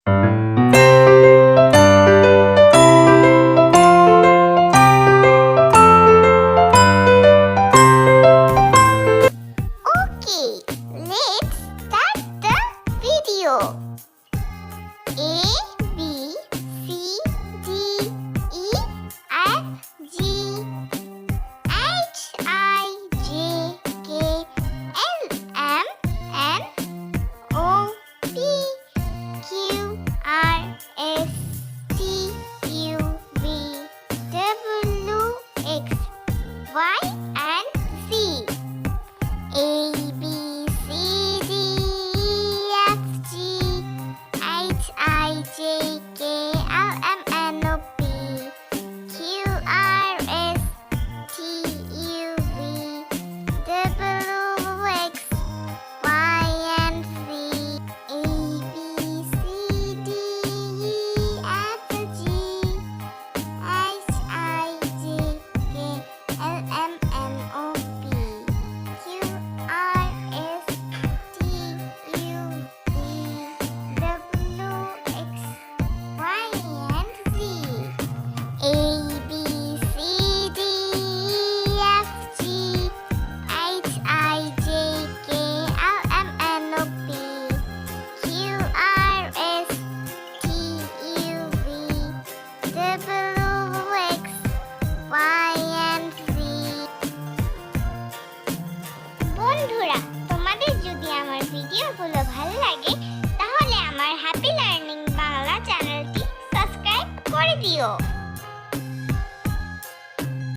Okay, let's start the video. A, B, C, D, E, F, G, H, I, J, K, L, M, N, O, P, Q, R, S, T, U, V, W, X, Y, and Z. A, B, C, D, E, F, G, H, I, J,